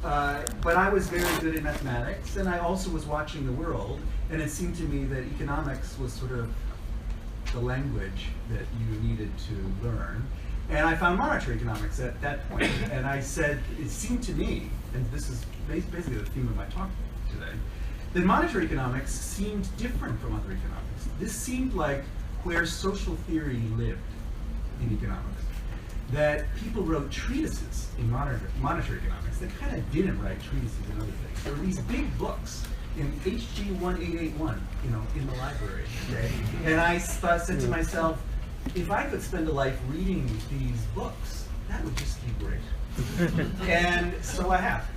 but I was very good in mathematics, and I also was watching the world, and it seemed to me that economics was sort of the language that you needed to learn. And I found monetary economics at that point, and I said, it seemed to me, and this is basically the theme of my talk today, that monetary economics seemed different from other economics. This seemed like where social theory lived in economics. That people wrote treatises in monetary economics that kind of didn't write treatises in other things. There were these big books in HG 1881, in the library. Okay? And I said to myself, if I could spend a life reading these books, that would just be great. And so I have.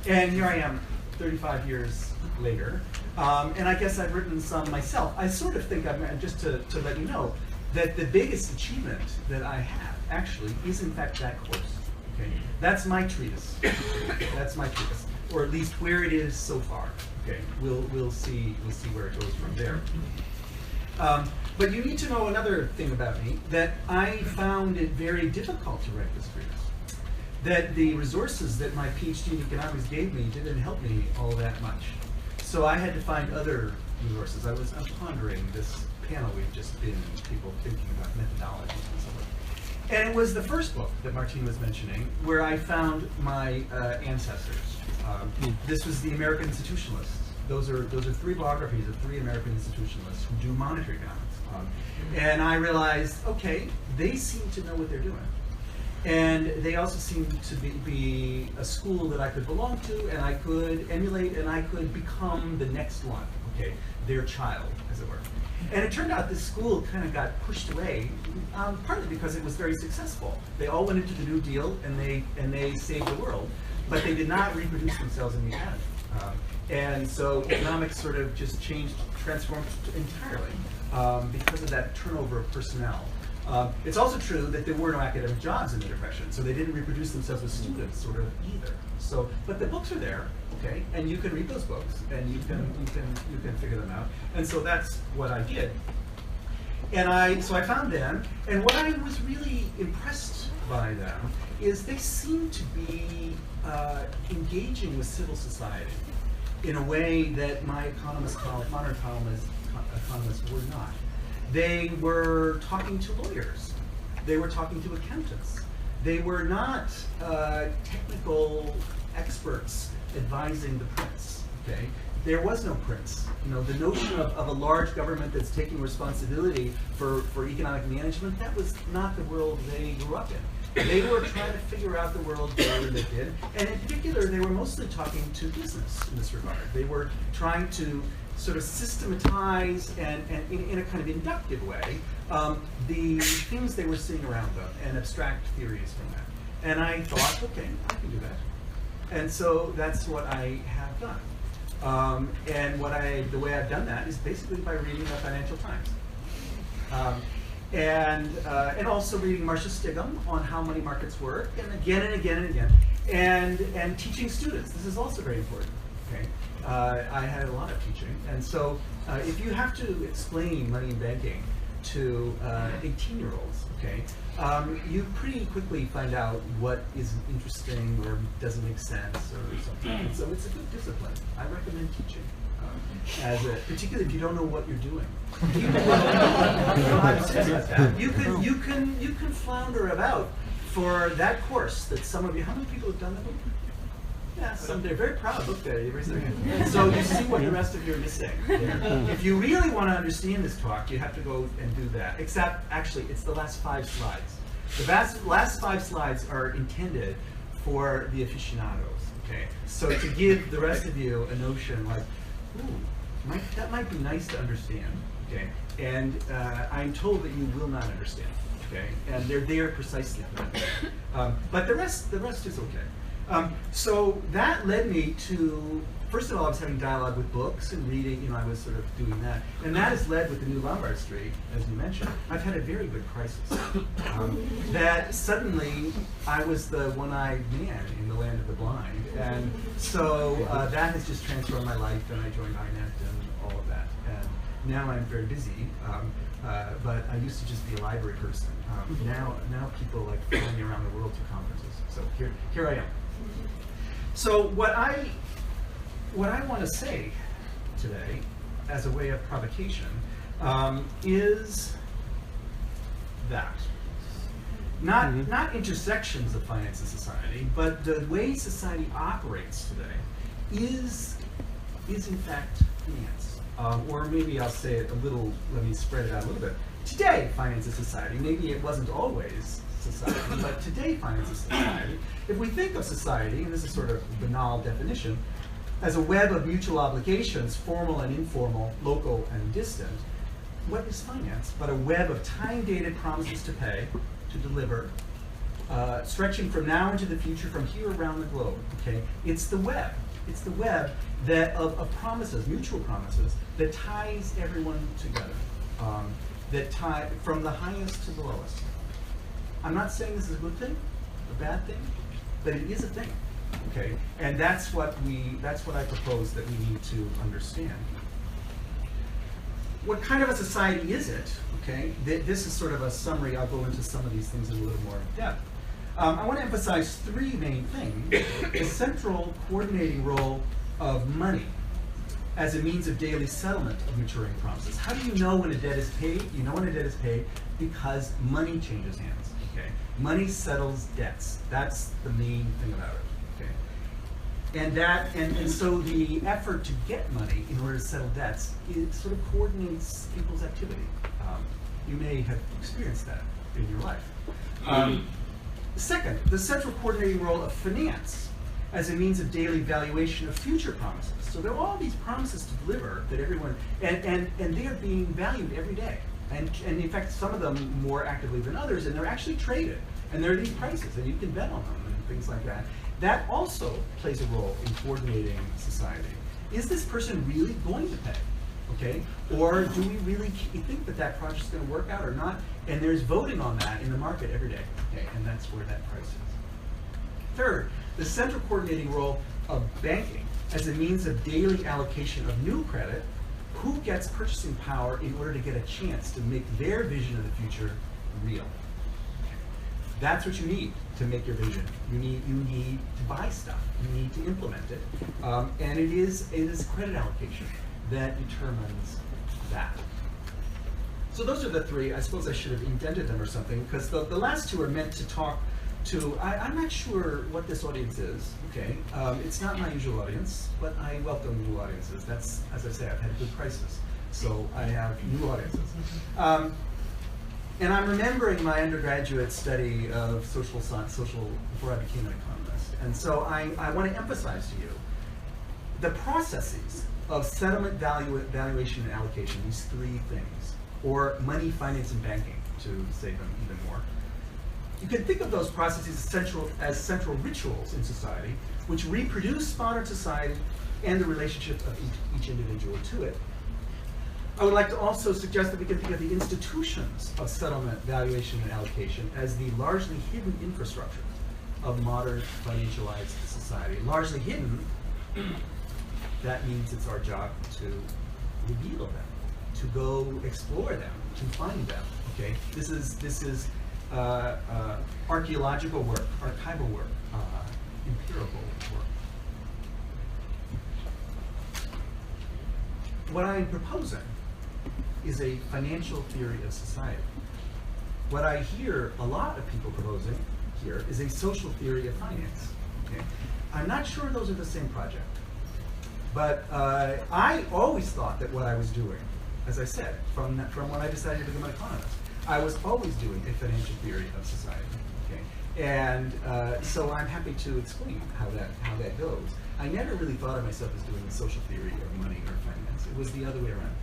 And here I am, 35 years later, and I guess I've written some myself. I sort of think, just to let you know, that the biggest achievement that I have, actually, is in fact that course. Okay, that's my treatise. That's my treatise, or at least where it is so far. Okay, we'll see where it goes from there. But you need to know another thing about me, that I found it very difficult to write this treatise. That the resources that my PhD in economics gave me didn't help me all that much. So I had to find other resources. I was pondering this panel we've just been, people thinking about methodologies and so on. And it was the first book that Martine was mentioning where I found my ancestors. This was the American Institutionalists. Those are three biographies of three American institutionalists who do monetary economics. And I realized, okay, they seem to know what they're doing. And they also seem to be a school that I could belong to, and I could emulate, and I could become the next one, okay, their child, as it were. And it turned out this school kind of got pushed away, partly because it was very successful. They all went into the New Deal, and they saved the world, but they did not reproduce themselves in the academy. And so economics sort of just transformed entirely because of that turnover of personnel. It's also true that there were no academic jobs in the Depression, so they didn't reproduce themselves as students, sort of, either. So, but the books are there, okay, and you can read those books, and you can figure them out. And so that's what I did. And so I found them, and what I was really impressed by them is they seem to be engaging with civil society in a way that my modern economists were not. They were talking to lawyers. They were talking to accountants. They were not technical experts advising the prince. Okay, there was no prince. The notion of a large government that's taking responsibility for economic management, that was not the world they grew up in. They were trying to figure out the world they lived in, and in particular, they were mostly talking to business in this regard. They were trying to sort of systematize and in a kind of inductive way the things they were seeing around them and abstract theories from that. And I thought, okay, I can do that. And so that's what I have done. And the way I've done that is basically by reading the Financial Times. And also reading Marcia Stigum on how money markets work, and again and again and again, and teaching students. This is also very important. Okay, I had a lot of teaching, and so if you have to explain money and banking to 18-year-olds, okay, you pretty quickly find out what is interesting or doesn't make sense or something. And so it's a good discipline. I recommend teaching. Particularly if you don't know what you're doing. You can flounder about for that course that some of you. How many people have done that book? Yeah, they're very proud. Look there, you raise their hand. So you see what the rest of you are missing. If you really want to understand this talk, you have to go and do that. Except, actually, it's the last 5 slides. The last 5 slides are intended for the aficionados. Okay, so to give the rest of you a notion like, ooh, that might be nice to understand, okay? And I'm told that you will not understand, okay? And they're there precisely for that. But the rest is okay. So that led me to, first of all, I was having dialogue with books and reading, I was sort of doing that. And that has led with the new Lombard Street, as you mentioned. I've had a very good crisis. That suddenly I was the one-eyed man in the land of the blind. And so that has just transformed my life, and I joined INET and all of that. And now I'm very busy, but I used to just be a library person. Now people like fly me around the world to conferences. So here I am. So what I want to say today, as a way of provocation, is that not intersections of finance and society, but the way society operates today is in fact finance. Or maybe I'll say it a little. Let me spread it out a little bit. Today, finance is society. Maybe it wasn't always society, but today, finance is society. If we think of society, and this is sort of a banal definition, as a web of mutual obligations, formal and informal, local and distant, what is finance but a web of time-dated promises to pay, to deliver, stretching from now into the future, from here around the globe? Okay, it's the web. It's the web that of promises, mutual promises, that ties everyone together. That tie from the highest to the lowest. I'm not saying this is a good thing, a bad thing, but it is a thing. Okay, and that's what I propose that we need to understand. What kind of a society is it? Okay, this is sort of a summary. I'll go into some of these things in a little more depth. I want to emphasize three main things: the central coordinating role of money as a means of daily settlement of maturing promises. How do you know when a debt is paid? You know when a debt is paid because money changes hands. Okay, money settles debts. That's the main thing about it. Okay, and so the effort to get money in order to settle debts, it sort of coordinates people's activity. You may have experienced that in your life. Second, the central coordinating role of finance as a means of daily valuation of future promises. So there are all these promises to deliver that everyone, and they are being valued every day. And in fact, some of them more actively than others, and they're actually traded. And there are these prices, and you can bet on them and things like that. That also plays a role in coordinating society. Is this person really going to pay? Okay, or do we really think that that project is going to work out or not? And there's voting on that in the market every day. Okay, and that's where that price is. Third, the central coordinating role of banking as a means of daily allocation of new credit. Who gets purchasing power in order to get a chance to make their vision of the future real? That's what you need to make your vision. You need to buy stuff. You need to implement it, and it is credit allocation that determines that. So those are the three. I suppose I should have indented them or something, because the last two are meant to talk to, I'm not sure what this audience is, okay? It's not my usual audience, but I welcome new audiences. That's, as I say, I've had a good crisis, so I have new audiences. And I'm remembering my undergraduate study of social science, before I became an economist. And so I want to emphasize to you the processes of settlement, valuation, and allocation, these three things, or money, finance, and banking, to say them even more. You can think of those processes as central rituals in society, which reproduce modern society and the relationship of each individual to it. I would like to also suggest that we can think of the institutions of settlement, valuation, and allocation as the largely hidden infrastructure of modern financialized society. Largely hidden, that means it's our job to reveal them, to go explore them, to find them. Okay, this is archaeological work, archival work, empirical work. What I am proposing is a financial theory of society. What I hear a lot of people proposing here is a social theory of finance. Okay? I'm not sure those are the same project, but I always thought that what I was doing, as I said, from when I decided to become an economist, I was always doing a financial theory of society. Okay? And so I'm happy to explain how that goes. I never really thought of myself as doing a social theory of money or finance. It was the other way around.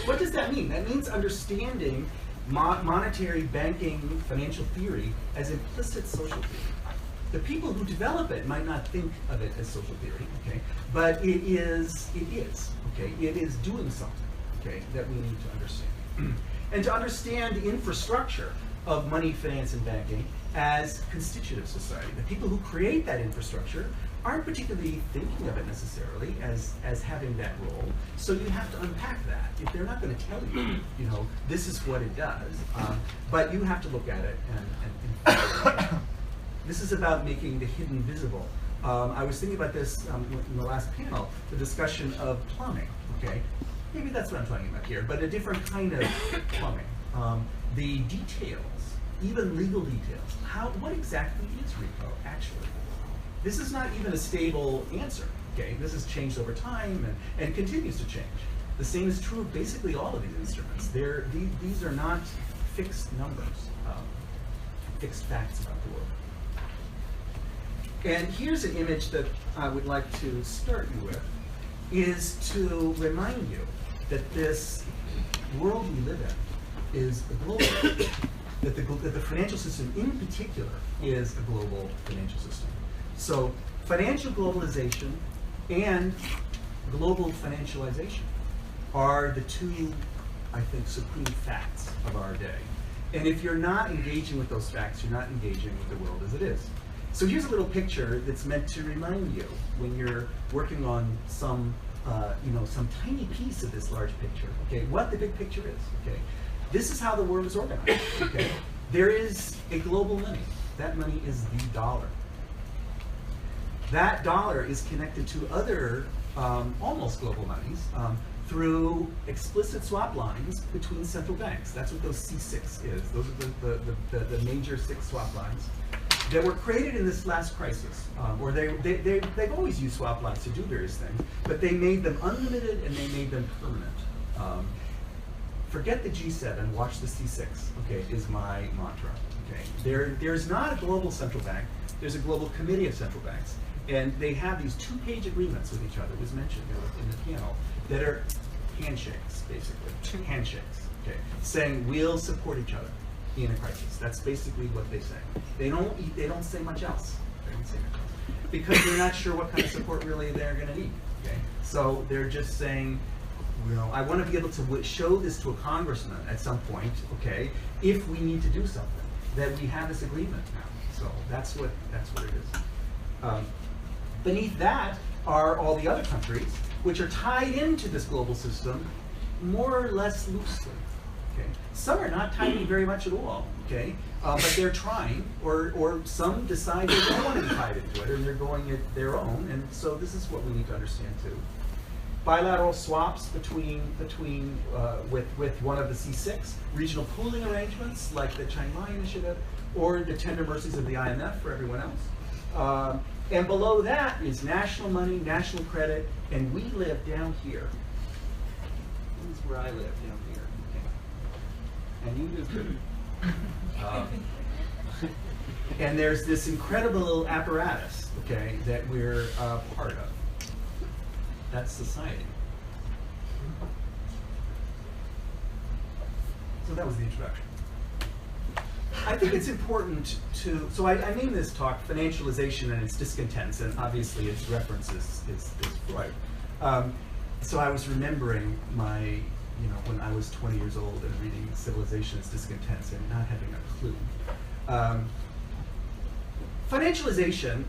What does that mean? That means understanding monetary, banking, financial theory as implicit social theory. The people who develop it might not think of it as social theory, okay? But it is, okay? It is doing something, okay, that we need to understand. And to understand the infrastructure of money, finance, and banking as constitutive society. The people who create that infrastructure aren't particularly thinking of it necessarily as having that role. So you have to unpack that. If they're not going to tell you, you know, this is what it does, but you have to look at it and figure it out. This is about making the hidden visible. I was thinking about this in the last panel, the discussion of plumbing, okay? Maybe that's what I'm talking about here, but a different kind of plumbing. The details, even legal details. What exactly is repo, actually? This is not even a stable answer, okay? This has changed over time and continues to change. The same is true of basically all of these instruments. These are not fixed numbers, fixed facts about the world. And here's an image that I would like to start you with, is to remind you that this world we live in is a global world, that the financial system in particular is a global financial system. So financial globalization and global financialization are the two, I think, supreme facts of our day. And if you're not engaging with those facts, you're not engaging with the world as it is. So here's a little picture that's meant to remind you when you're working on some tiny piece of this large picture, okay, what the big picture is, okay. This is how the world is organized, okay. There is a global money. That money is the dollar. That dollar is connected to other almost global monies through explicit swap lines between central banks. That's what those C6 is. Those are the major 6 swap lines that were created in this last crisis, or they've always used swap lines to do various things, but they made them unlimited and they made them permanent. Forget the G7, watch the C6, okay, is my mantra, okay. There's not a global central bank, there's a global committee of central banks, and they have these 2-page agreements with each other, it was mentioned in the panel, that are handshakes, basically, 2 handshakes, okay, saying we'll support each other in a crisis. That's basically what they say. They don't say much else. They don't say much else. Because they're not sure what kind of support really they're going to need. Okay? So they're just saying, you know, I want to be able to show this to a congressman at some point, okay, if we need to do something, that we have this agreement now. So that's what it is. Beneath that are all the other countries, which are tied into this global system more or less loosely. Okay. Some are not tied in very much at all, okay, but they're trying, or some decide they don't want to be tied into it, and they're going it their own, and so this is what we need to understand too. Bilateral swaps with one of the C6, regional pooling arrangements like the Shanghai Initiative, or the tender mercies of the IMF for everyone else. And below that is national money, national credit, and we live down here. This is where I live, down here. And you do too. And there's this incredible apparatus, okay, that we're part of. That's society. So that was the introduction. I think it's important to, so I named this talk Financialization and its Discontents, and obviously its reference is right. So I was remembering my, when I was 20 years old and reading Civilization's Discontents and not having a clue. Financialization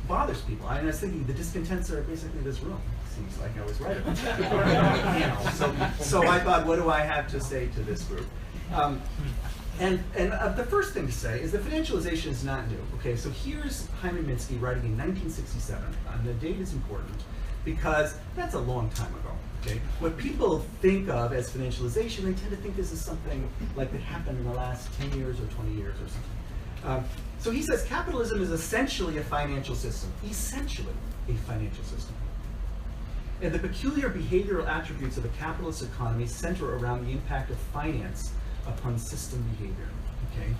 bothers people. I was thinking the discontents are basically this room. Seems like I was right about that. So I thought, what do I have to say to this group? And the first thing to say is that financialization is not new. Okay, so here's Hyman Minsky writing in 1967, and the date is important because that's a long time ago. Okay, what people think of as financialization, they tend to think this is something like that happened in the last 10 years or 20 years or something. So he says capitalism is essentially a financial system, essentially a financial system. And the peculiar behavioral attributes of a capitalist economy center around the impact of finance upon system behavior. Okay,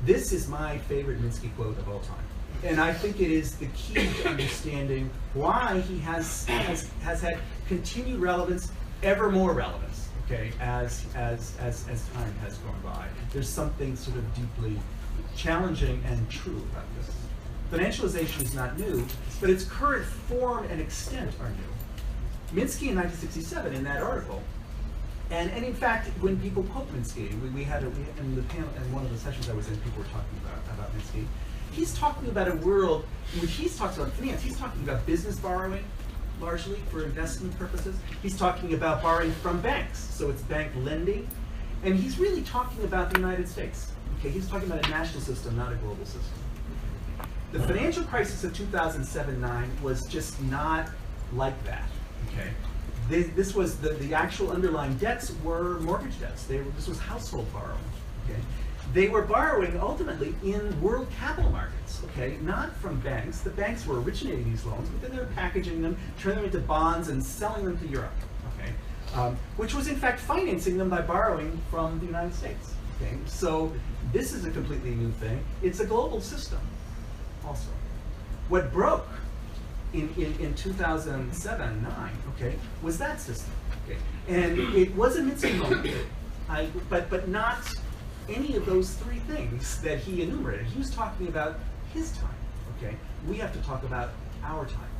this is my favorite Minsky quote of all time, and I think it is the key to understanding why he has had continued relevance, ever more relevance. Okay, as time has gone by, there's something sort of deeply challenging and true about this. Financialization is not new, but its current form and extent are new. Minsky in 1967, in that article, and in fact, when people quote Minsky, we had in the panel, in one of the sessions I was in, people were talking about Minsky. He's talking about a world in which he's talking about finance. He's talking about business borrowing, largely for investment purposes. He's talking about borrowing from banks, so it's bank lending, and he's really talking about the United States. Okay, he's talking about a national system, not a global system. The financial crisis of 2007-9 was just not like that, okay? This was, the actual underlying debts were mortgage debts. This was household borrowing, okay? They were borrowing ultimately in world capital markets, okay? Not from banks. The banks were originating these loans, but then they were packaging them, turning them into bonds, and selling them to Europe, okay? Which was in fact financing them by borrowing from the United States, okay? So this is a completely new thing. It's a global system also. What broke in 2007-9, okay, was that system, okay? And it was a Minsky moment, but not any of those three things that he enumerated. He was talking about his time, okay? We have to talk about our time,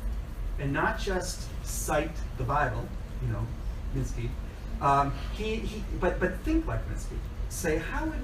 and not just cite the Bible, you know, Minsky. But think like Minsky. Say, how would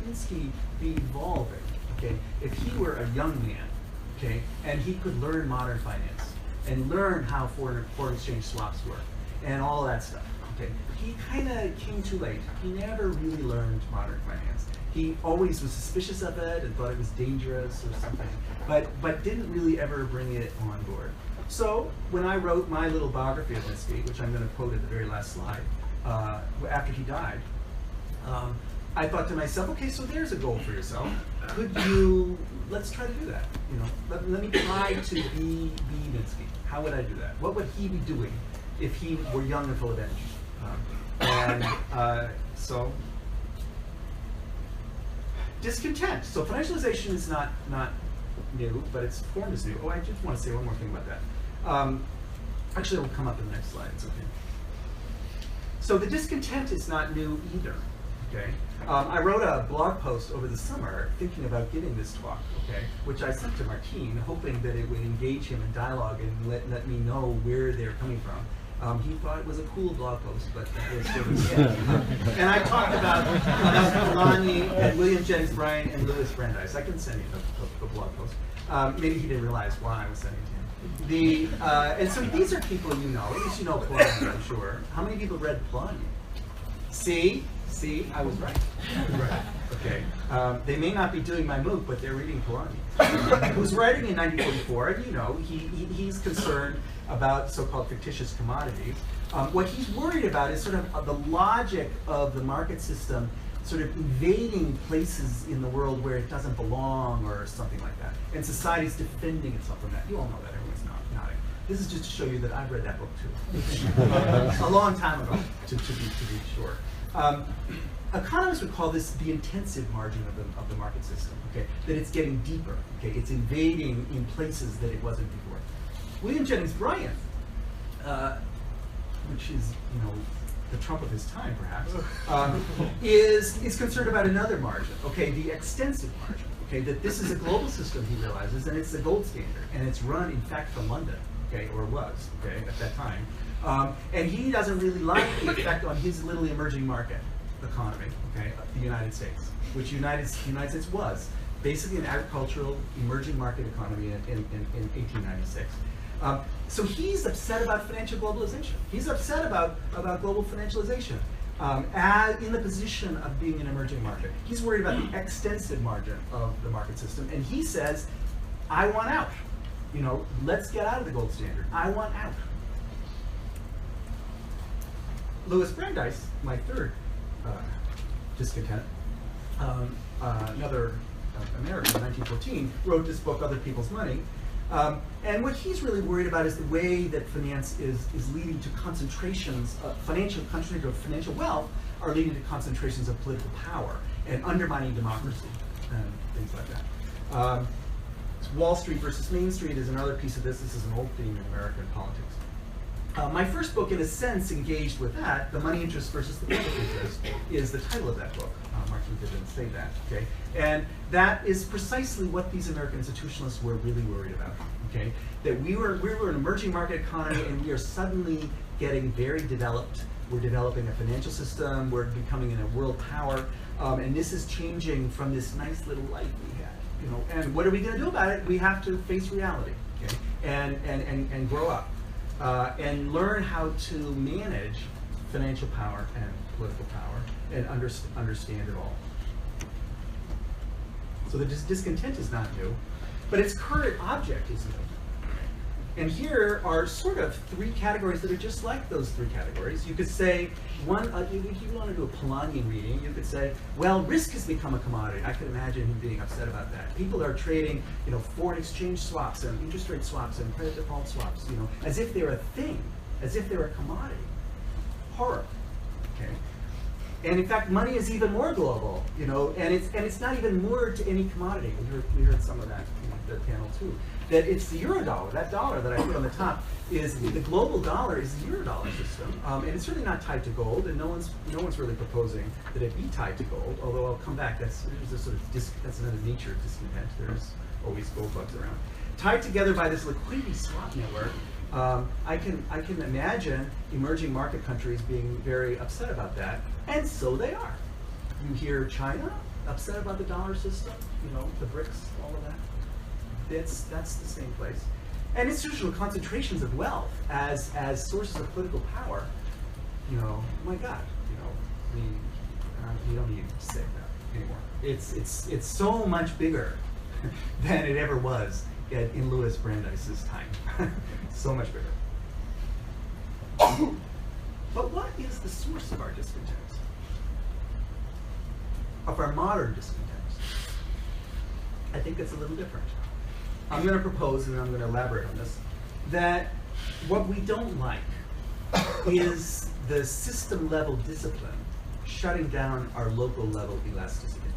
Minsky be evolving, okay, if he were a young man, okay, and he could learn modern finance and learn how foreign exchange swaps work and all that stuff, okay? He kind of came too late. He never really learned modern finance. He always was suspicious of it and thought it was dangerous or something, but didn't really ever bring it on board. So when I wrote my little biography of Minsky, which I'm going to quote at the very last slide, after he died, I thought to myself, okay, so there's a goal for yourself. Could you, let's try to do that. You know, let me try to be Minsky. How would I do that? What would he be doing if he were young and full of energy? So, discontent. So financialization is not new, but its form is new. Oh, I just want to say one more thing about that. Actually, it will come up in the next slide. It's okay. So the discontent is not new either. Okay. I wrote a blog post over the summer thinking about giving this talk, okay, which I sent to Martine, hoping that it would engage him in dialogue and let me know where they're coming from. He thought it was a cool blog post, but that was sort of it. And I talked about Polanyi and William Jennings Bryan and Louis Brandeis. I can send you the blog post. Maybe he didn't realize why I was sending it to him. And so these are people you know. At least you know Polanyi, I'm sure. How many people read Polanyi? See, I was right. Right. Okay. They may not be doing my MOOC, but they're reading Polanyi, who's writing in 1944, and you know, he's concerned about so-called fictitious commodities. What he's worried about is sort of the logic of the market system sort of invading places in the world where it doesn't belong or something like that. And society's defending itself from that. You all know that, everyone's nodding. This is just to show you that I've read that book too. A long time ago, to be short. Economists would call this the intensive margin of the market system, okay? That it's getting deeper, okay? It's invading in places that it wasn't before. William Jennings Bryan, which is, you know, the Trump of his time, perhaps, is concerned about another margin, okay? The extensive margin, okay? That this is a global system, he realizes, and it's the gold standard, and it's run, in fact, from London, okay, or was, okay, at that time. And he doesn't really like the effect on his little emerging market economy, okay, the United States, which the United States was basically an agricultural emerging market economy in 1896. So he's upset about financial globalization. He's upset about global financialization in the position of being an emerging market. He's worried about the extensive margin of the market system, and he says, I want out. You know, let's get out of the gold standard. I want out. Louis Brandeis, my third discontent, another American in 1914, wrote this book, Other People's Money. And what he's really worried about is the way that finance is leading to concentrations, concentration of financial wealth are leading to concentrations of political power and undermining democracy and things like that. Wall Street versus Main Street is another piece of this. This is an old theme in American politics. My first book, in a sense, engaged with that. The Money Interest versus the Public Interest is the title of that book. Martin didn't say that, okay? And that is precisely what these American institutionalists were really worried about, okay? That we were an emerging market economy, and we are suddenly getting very developed. We're developing a financial system. We're becoming a world power, and this is changing from this nice little life we had, you know? And what are we going to do about it? We have to face reality, okay? And grow up. And learn how to manage financial power and political power and understand it all. So the discontent is not new. but its current object is new. And here are sort of three categories that are just like those three categories. You could say, one, if you want to do a Polanyi reading, you could say, well, risk has become a commodity. I could imagine him being upset about that. People are trading, foreign exchange swaps and interest rate swaps and credit default swaps, as if they're a thing, as if they're a commodity. Horror. Okay. And in fact, money is even more global, and it's not even moored to any commodity. We heard some of that in the panel too. That it's the euro dollar, that dollar that I put on the top, is the global dollar is the euro dollar system, and it's really not tied to gold, and no one's really proposing that it be tied to gold. Although I'll come back, that's another nature of discontent. There's always gold bugs around. Tied together by this liquidity swap network, I can imagine emerging market countries being very upset about that, and so they are. You hear China upset about the dollar system, the BRICS, all of that. That's the same place. And institutional concentrations of wealth as sources of political power, my God, we don't need to say that anymore. It's so much bigger than it ever was in Louis Brandeis's time. So much bigger. But what is the source of our discontents? Of our modern discontents? I think it's a little different. I'm going to propose, and I'm going to elaborate on this, that what we don't like is the system-level discipline shutting down our local-level elasticity.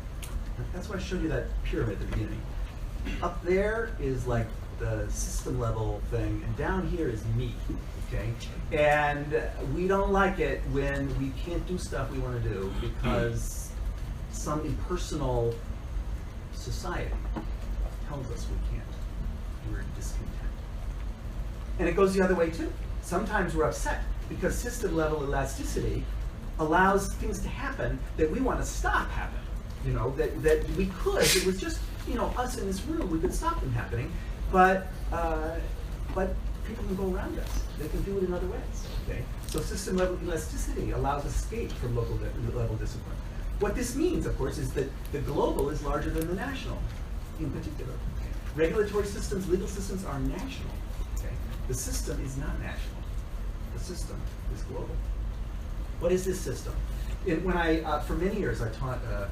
That's why I showed you that pyramid at the beginning. Up there is like the system-level thing, and down here is me, okay? And we don't like it when we can't do stuff we want to do because some impersonal society tells us we can't. We're discontent. And it goes the other way too. Sometimes we're upset because system-level elasticity allows things to happen that we want to stop happening. That we could. It was just, us in this room, we could stop them happening, but people can go around us. They can do it in other ways. Okay. So system-level elasticity allows escape from local-level discipline. What this means, of course, is that the global is larger than the national, in particular. Regulatory systems, legal systems are national. Okay? The system is not national. The system is global. What is this system? For many years, I taught a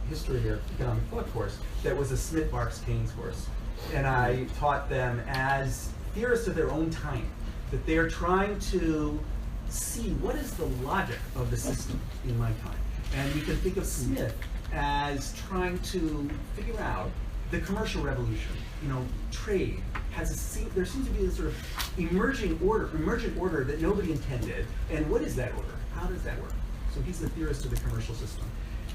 history of economic thought course that was a Smith, Marx, Keynes course. And I taught them as theorists of their own time, that they're trying to see what is the logic of the system in my time. And we can think of Smith as trying to figure out the commercial revolution, trade there seems to be this sort of emergent order that nobody intended. And what is that order? How does that work? So he's the theorist of the commercial system.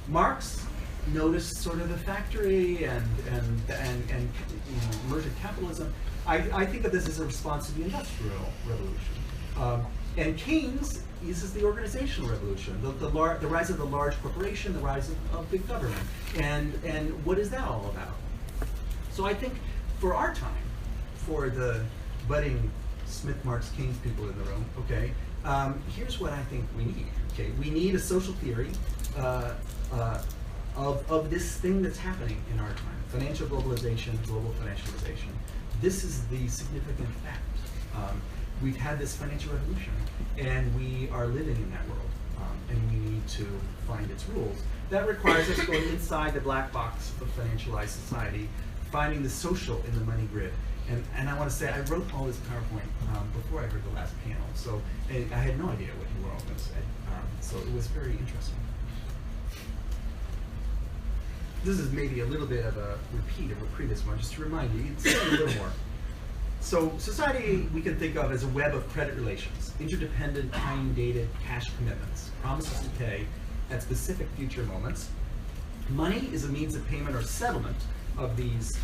Marx noticed sort of the factory and emergent capitalism. I think of this as a response to the Industrial Revolution. And Keynes uses the organizational revolution, the rise of the large corporation, the rise of big government. And what is that all about? So I think for our time, for the budding Smith, Marx, Keynes people in the room, okay, here's what I think we need. Okay, we need a social theory of this thing that's happening in our time: financial globalization, global financialization. This is the significant fact. We've had this financial revolution, and we are living in that world, and we need to find its rules. That requires us going inside the black box of financialized society, finding the social in the money grid. And I want to say, I wrote all this PowerPoint before I heard the last panel, so I had no idea what you were all going to say. So it was very interesting. This is maybe a little bit of a repeat of a previous one, just to remind you, it's a little more. So society we can think of as a web of credit relations, interdependent, time-dated cash commitments, promises to pay at specific future moments. Money is a means of payment or settlement of these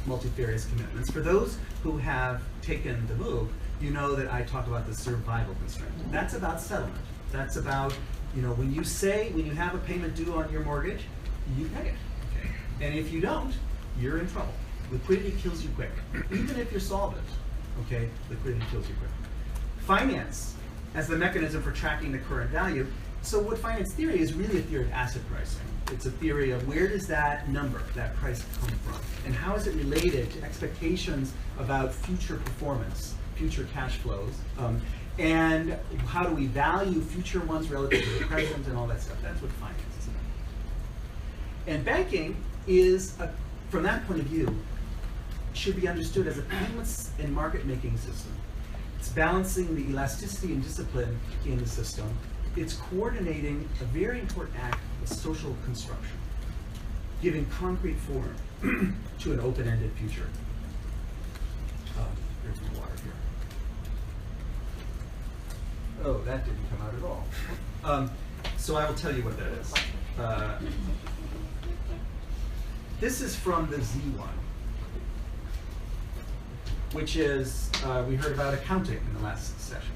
multifarious commitments. For those who have taken the move, you know that I talk about the survival constraint. That's about settlement. That's about, when you have a payment due on your mortgage, you pay it. Okay? And if you don't, you're in trouble. Liquidity kills you quick. Even if you're solvent, okay, liquidity kills you quick. Finance, as the mechanism for tracking the current value, So what finance theory is really a theory of asset pricing. It's a theory of where does that number, that price come from, and how is it related to expectations about future performance, future cash flows, and how do we value future ones relative to the present and all that stuff. That's what finance is about. And banking is, from that point of view, should be understood as a payments and market making system. It's balancing the elasticity and discipline in the system. It's coordinating a very important act of social construction, giving concrete form to an open-ended future. There's my water here. Oh, that didn't come out at all. So I will tell you what that is. This is from the Z1, which is, we heard about accounting in the last session.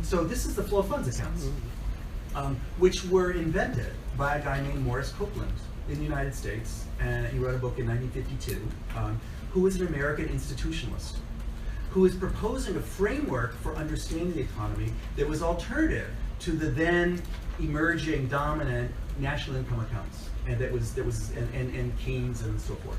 So this is the flow of funds accounts, which were invented by a guy named Morris Copeland in the United States, and he wrote a book in 1952, who was an American institutionalist, who was proposing a framework for understanding the economy that was alternative to the then emerging dominant national income accounts, and and Keynes and so forth.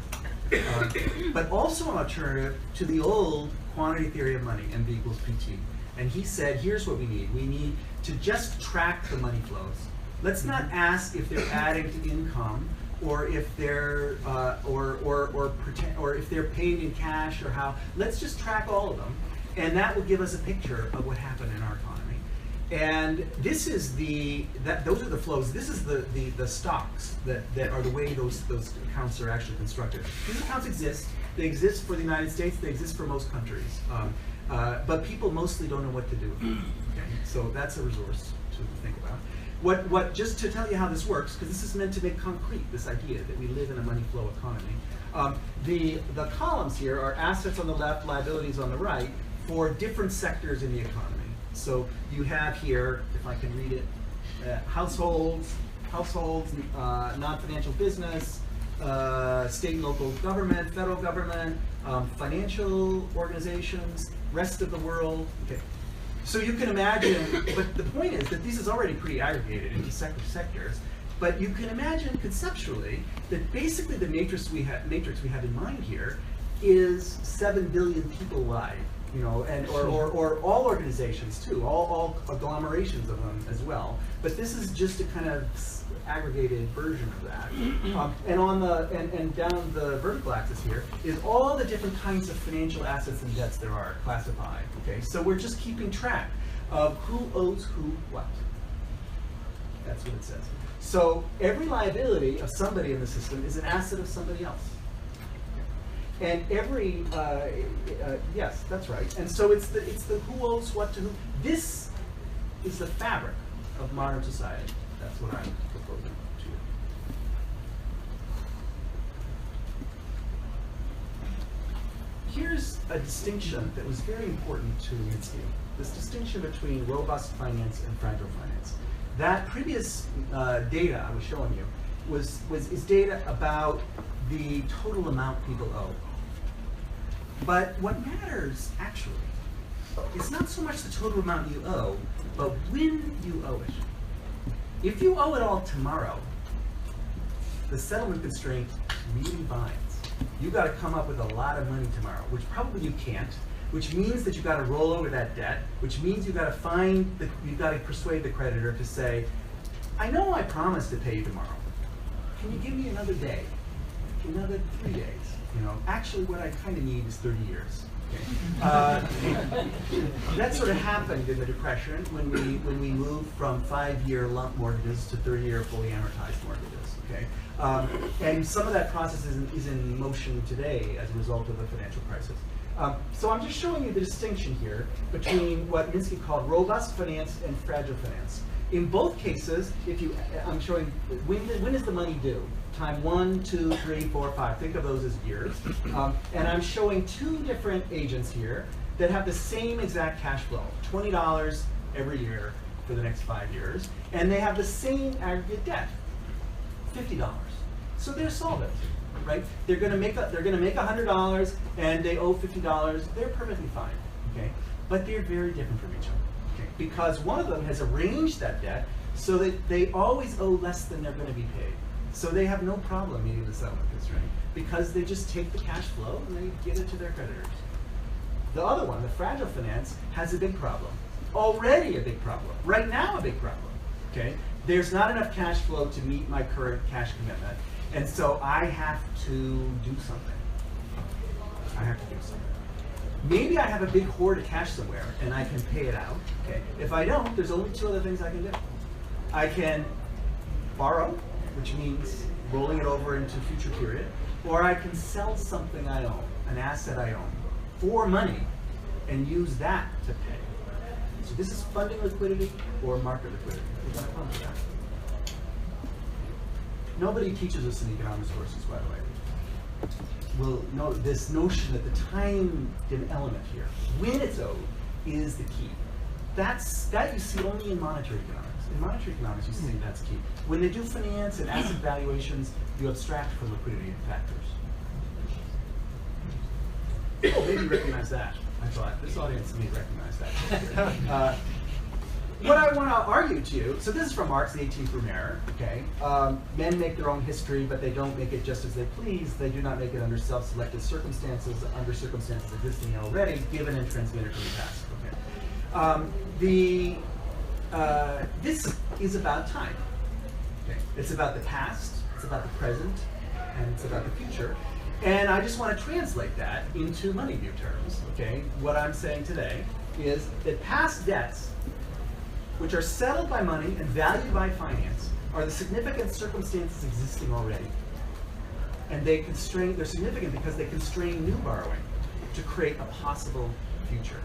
But also an alternative to the old quantity theory of money, MV equals PT. And he said, here's what we need. We need to just track the money flows. Let's not ask if they're adding to income, or if they're or if they're paid in cash, or how. Let's just track all of them, and that will give us a picture of what happened in our economy. And this is those are the flows. This is the stocks that are the way those accounts are actually constructed. These accounts exist. They exist for the United States. They exist for most countries. But people mostly don't know what to do with them. Okay? So that's a resource to think about. What just to tell you how this works, because this is meant to make concrete this idea that we live in a money flow economy. The columns here are assets on the left, liabilities on the right, for different sectors in the economy. So you have here, if I can read it, households, non-financial business, state and local government, federal government, financial organizations, rest of the world. Okay. So you can imagine, but the point is that this is already pretty aggregated into sectors, but you can imagine conceptually that basically the matrix we have in mind here is 7 billion people wide, you know, and or all organizations too, all agglomerations of them as well. But this is just a kind of aggregated version of that. And on the and down the vertical axis here is all the different kinds of financial assets and debts there are classified. Okay, so we're just keeping track of who owes who what. That's what it says. So every liability of somebody in the system is an asset of somebody else. And every yes, that's right. And so it's the who owes what to who. This is the fabric of modern society. That's what I'm proposing to you. Here's a distinction that was very important to Minsky. This distinction between robust finance and fragile finance. That previous data I was showing you is data about the total amount people owe. But what matters actually is not so much the total amount you owe, but when you owe it. If you owe it all tomorrow, the settlement constraint really binds. You've got to come up with a lot of money tomorrow, which probably you can't, which means that you've got to roll over that debt, which means you've got to persuade the creditor to say, I know I promised to pay you tomorrow. Can you give me another day? Another 3 days? You know, actually what I kind of need is 30 years. That sort of happened in the Depression when we moved from 5-year lump mortgages to 30-year fully amortized mortgages. Okay, and some of that process is in motion today as a result of the financial crisis. So I'm just showing you the distinction here between what Minsky called robust finance and fragile finance. In both cases, I'm showing when is the money due? Time 1, 2, 3, 4, 5. Think of those as years. And I'm showing 2 different agents here that have the same exact cash flow, $20 every year for the next 5 years, and they have the same aggregate debt, $50. So they're solvent, right? They're going to make $100 and they owe $50. They're perfectly fine, okay? But they're very different from each other. Because one of them has arranged that debt so that they always owe less than they're going to be paid. So they have no problem meeting the settlement constraint because they just take the cash flow and they give it to their creditors. The other one, the fragile finance, has a big problem. Already a big problem. Right now a big problem. Okay? There's not enough cash flow to meet my current cash commitment, and so I have to do something. I have to do something. Maybe I have a big hoard of cash somewhere and I can pay it out. Okay. If I don't, there's only two other things I can do. I can borrow, which means rolling it over into a future period, or I can sell something I own, an asset I own, for money, and use that to pay. So this is funding liquidity or market liquidity. We're going to come to that. Nobody teaches us in economics courses, by the way. Well, no, this notion that the time element here, when it's owed, is the key. That you see only in monetary economics. In monetary economics, you see that's key. When they do finance and asset valuations, you abstract from liquidity factors. Oh, maybe you recognize that. I thought this audience may recognize that. What I want to argue to you, so this is from Marx, the 18th Room Error, okay? Men make their own history, but they don't make it just as they please. They do not make it under self-selected circumstances, under circumstances existing already, given and transmitted from the past. Okay. This is about time. Okay. It's about the past, it's about the present, and it's about the future. And I just want to translate that into money view terms, okay? What I'm saying today is that past debts, which are settled by money and valued by finance, are the significant circumstances existing already. And they're significant because they constrain new borrowing to create a possible future.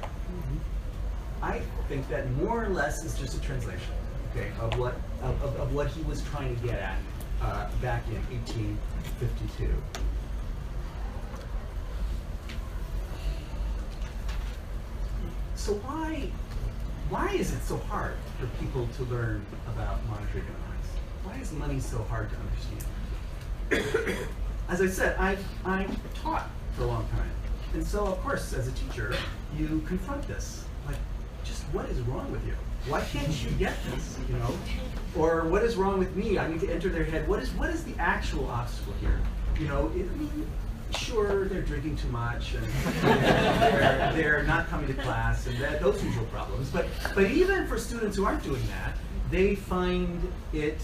I think that more or less is just a translation, okay, of what he was trying to get at back in 1852. So why is it so hard for people to learn about monetary economics? Why is money so hard to understand? As I said, I've taught for a long time. And so, of course, as a teacher, you confront this. Like, just what is wrong with you? Why can't you get this, you know? Or what is wrong with me? I need to enter their head. What is the actual obstacle here? You know, sure, they're drinking too much, and they're not coming to class, and those usual problems. But even for students who aren't doing that, they find it,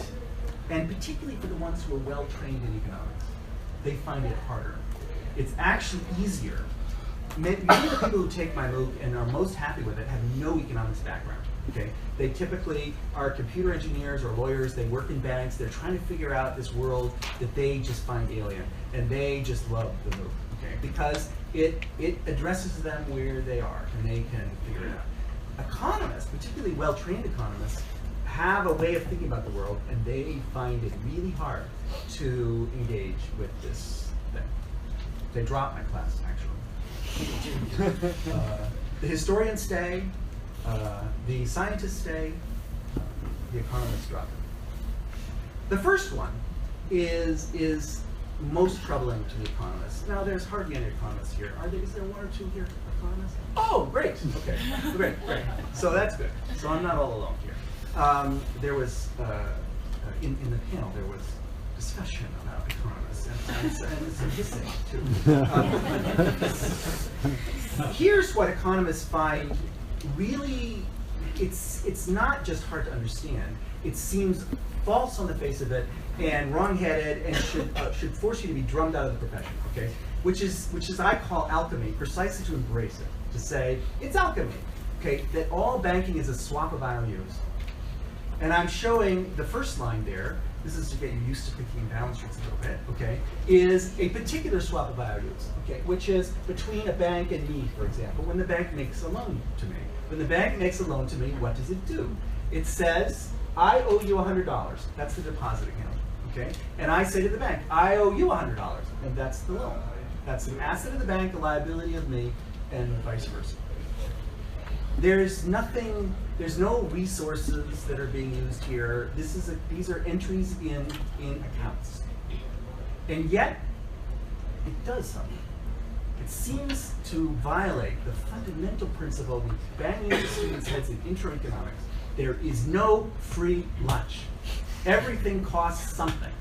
and particularly for the ones who are well trained in economics, they find it harder. It's actually easier. Many of the people who take my MOOC and are most happy with it have no economics background. Okay, they typically are computer engineers or lawyers. They work in banks. They're trying to figure out this world that they just find alien, and they just love the MOOC. Okay, because it addresses them where they are, and they can figure it out. Economists, particularly well-trained economists, have a way of thinking about the world, and they find it really hard to engage with this thing. They drop my class, actually. The historians stay. The scientists stay, the economists drop it. The first one is most troubling to the economists. Now, there's hardly any economists here. Is there one or two here, economists? Oh, great. Okay, great. So that's good. So I'm not all alone here. There was, in the panel, there was discussion about economists and some hissing, too. Here's what economists find really, it's not just hard to understand. It seems false on the face of it and wrong-headed and should force you to be drummed out of the profession. Okay, which is I call alchemy, precisely to embrace it, to say it's alchemy. Okay, that all banking is a swap of IOUs, and I'm showing the first line there. This is to get you used to thinking in balance sheets a little bit, okay, is a particular swap of IOUs, okay, which is between a bank and me, for example, when the bank makes a loan to me. When the bank makes a loan to me, what does it do? It says, I owe you $100. That's the deposit account, okay? And I say to the bank, I owe you $100, and that's the loan. That's an asset of the bank, a liability of me, and vice versa. There's no resources that are being used here. These are entries in accounts. And yet, it does something. It seems to violate the fundamental principle we bang into students' heads in intro economics, There is no free lunch. Everything costs something.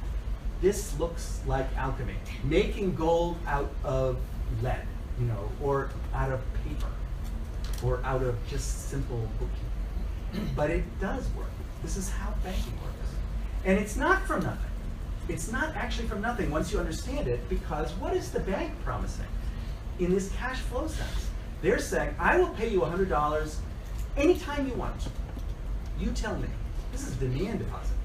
This looks like alchemy. Making gold out of lead, or out of paper, or out of just simple bookkeeping. But it does work. This is how banking works. And it's not from nothing. It's not actually from nothing once you understand it, because what is the bank promising? In this cash flow sense, they're saying, I will pay you $100 anytime you want. You tell me. This is a demand deposit.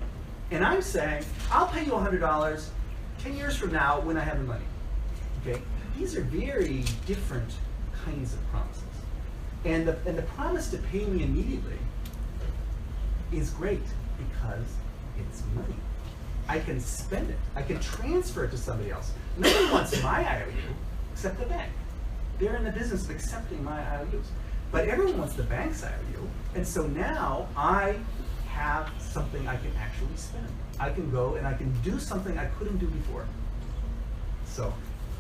And I'm saying, I'll pay you $100 10 years from now when I have the money. Okay? These are very different kinds of promises. And the promise to pay me immediately is great because it's money. I can spend it. I can transfer it to somebody else. Nobody wants my IOU except the bank. They're in the business of accepting my IOUs. But everyone wants the bank's IOU. And so now I have something I can actually spend. I can go and I can do something I couldn't do before. So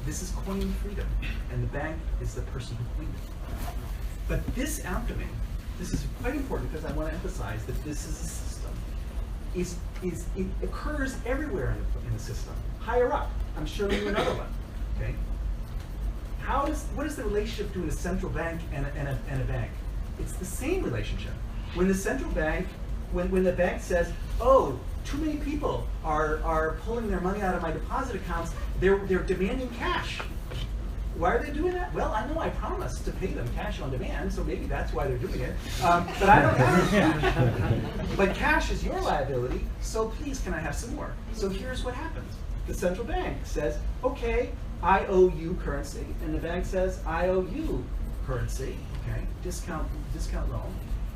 this is coining freedom. And the bank is the person who coined it. But this alchemy, this is quite important because I want to emphasize that this is a system. It occurs everywhere in the system. Higher up, I'm showing you another one. Okay? What is the relationship between a central bank and a bank? It's the same relationship. When the central bank, when the bank says, oh, too many people are pulling their money out of my deposit accounts, they're demanding cash. Why are they doing that? Well, I know I promised to pay them cash on demand, so maybe that's why they're doing it. But I don't have cash. But cash is your liability, so please can I have some more? So here's what happens. The central bank says, okay, I owe you currency, and the bank says, I owe you currency, okay, discount loan,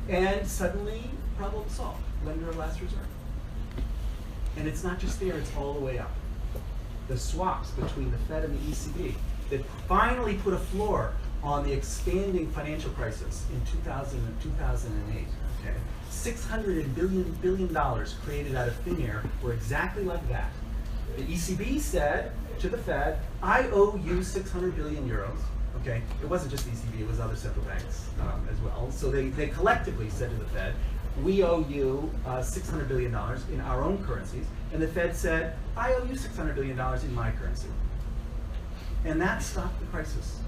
and suddenly problem solved, lender of last resort. And it's not just there, it's all the way up. The swaps between the Fed and the ECB that finally put a floor on the expanding financial crisis in 2000 and 2008. Okay? $600 billion created out of thin air were exactly like that. The ECB said to the Fed, I owe you 600 billion euros. Okay? It wasn't just the ECB, it was other central banks as well. So they collectively said to the Fed, we owe you $600 billion in our own currencies. And the Fed said, I owe you $600 billion in my currency. And that stopped the crisis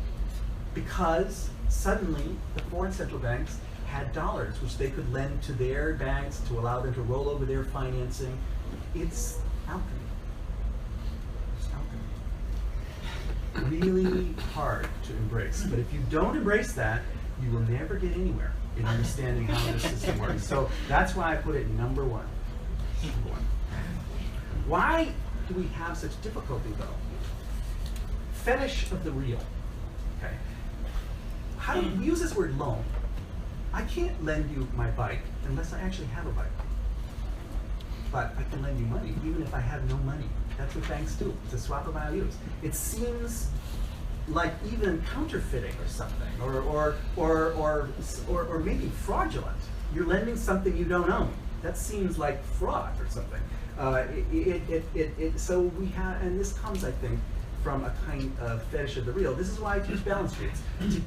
because suddenly the foreign central banks had dollars which they could lend to their banks to allow them to roll over their financing. It's alchemy. It's alchemy. Really hard to embrace. But if you don't embrace that, you will never get anywhere in understanding how this system works. So that's why I put it number one. Number one. Why do we have such difficulty though? Fetish of the real. Okay. How do we use this word loan? I can't lend you my bike unless I actually have a bike. But I can lend you money even if I have no money. That's what banks do. It's a swap of IOUs. It seems like even counterfeiting or something, or maybe fraudulent. You're lending something you don't own. That seems like fraud or something. So we have, and this comes, I think, from a kind of fetish of the real. This is why I teach balance sheets, to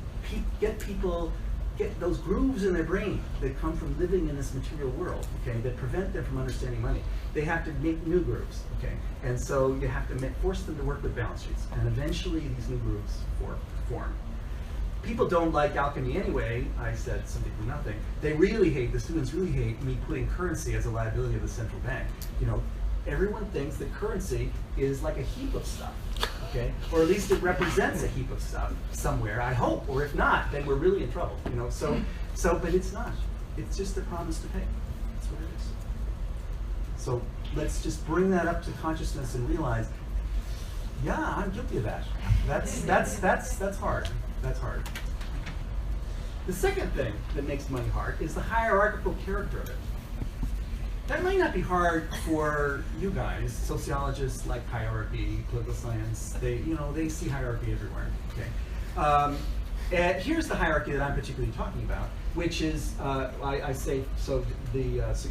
get people, get those grooves in their brain that come from living in this material world, okay, that prevent them from understanding money. They have to make new grooves, okay, and so you have to force them to work with balance sheets, and eventually these new grooves form. People don't like alchemy anyway. I said something from nothing. They really hate, the students really hate me putting currency as a liability of the central bank. You know, everyone thinks that currency is like a heap of stuff. Okay, or at least it represents a heap of stuff somewhere, I hope, or if not, then we're really in trouble, you know, but it's not. It's just a promise to pay. That's what it is. So let's just bring that up to consciousness and realize, yeah, I'm guilty of that. That's hard. That's hard. The second thing that makes money hard is the hierarchical character of it. That might not be hard for you guys. Sociologists like hierarchy, political science. They see hierarchy everywhere. Okay. And here's the hierarchy that I'm particularly talking about, which is I say so.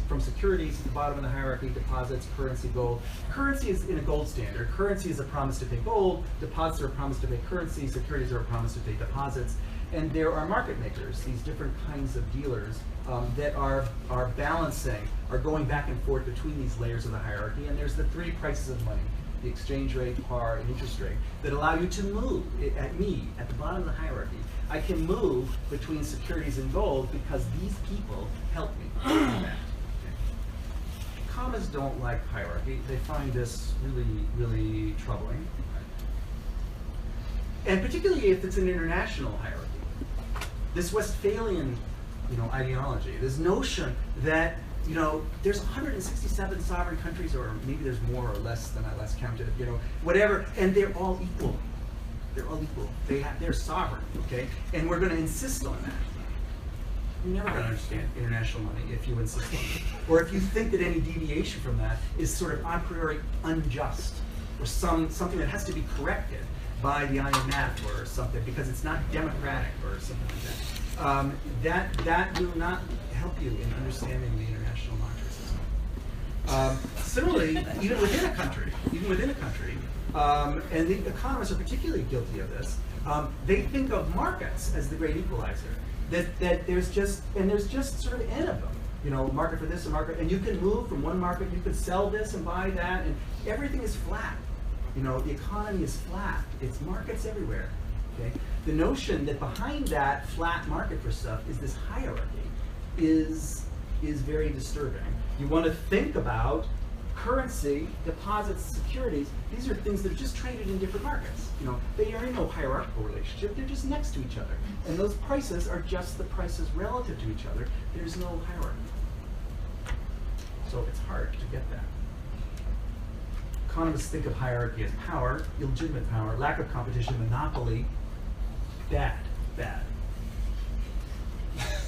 From securities at the bottom of the hierarchy, deposits, currency, gold. Currency is in a gold standard. Currency is a promise to pay gold. Deposits are a promise to pay currency. Securities are a promise to pay deposits. And there are market makers, these different kinds of dealers that are balancing, are going back and forth between these layers of the hierarchy. And there's the three prices of money, the exchange rate, par, and interest rate, that allow you to move at the bottom of the hierarchy. I can move between securities and gold because these people help me do that. Okay. Economists don't like hierarchy. They find this really, really troubling. And particularly if it's an international hierarchy. This Westphalian, ideology, this notion that, there's 167 sovereign countries, or maybe there's more or less than I last counted, whatever, and they're all equal. They're all equal. They're sovereign, okay? And we're going to insist on that. You're never going to understand international money if you insist on it. Or if you think that any deviation from that is sort of a priori unjust, or something that has to be corrected by the IMF or something because it's not democratic or something like that. That will not help you in understanding the international monetary system. Similarly, even within a country, and the economists are particularly guilty of this, they think of markets as the great equalizer. That there's just sort of n of them. Market for this, a market, and you can move from one market, you can sell this and buy that, and everything is flat. The economy is flat. It's markets everywhere. Okay? The notion that behind that flat market for stuff is this hierarchy is very disturbing. You want to think about currency, deposits, securities. These are things that are just traded in different markets. They are in no hierarchical relationship. They're just next to each other. And those prices are just the prices relative to each other. There's no hierarchy. So it's hard to get that. Economists think of hierarchy as power, illegitimate power, lack of competition, monopoly, bad.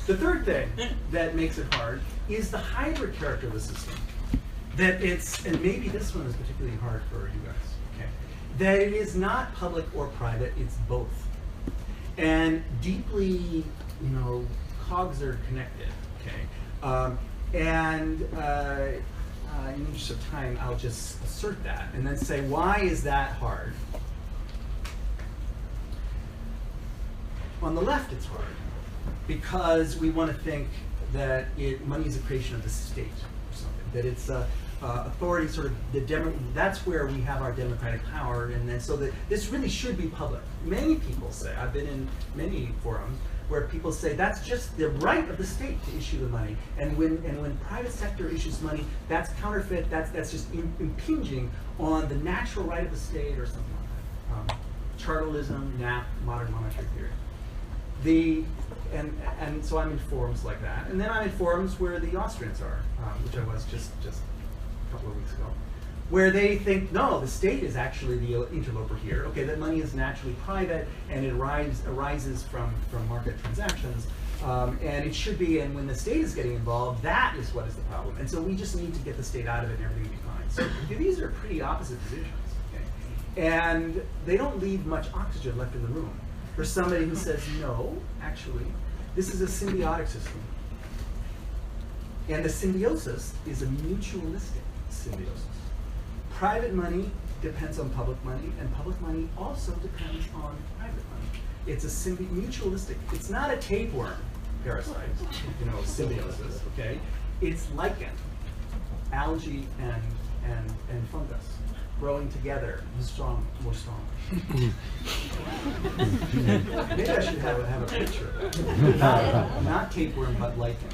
The third thing that makes it hard is the hybrid character of the system. That it's, and maybe this one is particularly hard for you guys, okay? That it is not public or private, it's both. And deeply, cogs are connected, okay? In the interest of time, I'll just assert that and then say, why is that hard? On the left, it's hard because we want to think that money is a creation of the state or something, that it's authority, sort of that's where we have our democratic power, and then so that this really should be public. Many people say, I've been in many forums where people say that's just the right of the state to issue the money, and when private sector issues money, that's counterfeit. That's just impinging on the natural right of the state or something like that. Chartalism, NAP, modern monetary theory. And so I'm in forums like that, and then I'm in forums where the Austrians are, which I was just a couple of weeks ago, where they think, no, the state is actually the interloper here. Okay, that money is naturally private, and it arises from market transactions, and it should be, and when the state is getting involved, that is what is the problem. And so we just need to get the state out of it and everything will be fine. So these are pretty opposite positions, okay? And they don't leave much oxygen left in the room for somebody who says, no, actually, this is a symbiotic system. And the symbiosis is a mutualistic symbiosis. Private money depends on public money, and public money also depends on private money. It's a mutualistic. It's not a tapeworm parasite, symbiosis. Okay, it's lichen, algae, and fungus growing together, more strong. Maybe I should have a picture of that. Not tapeworm, but lichen.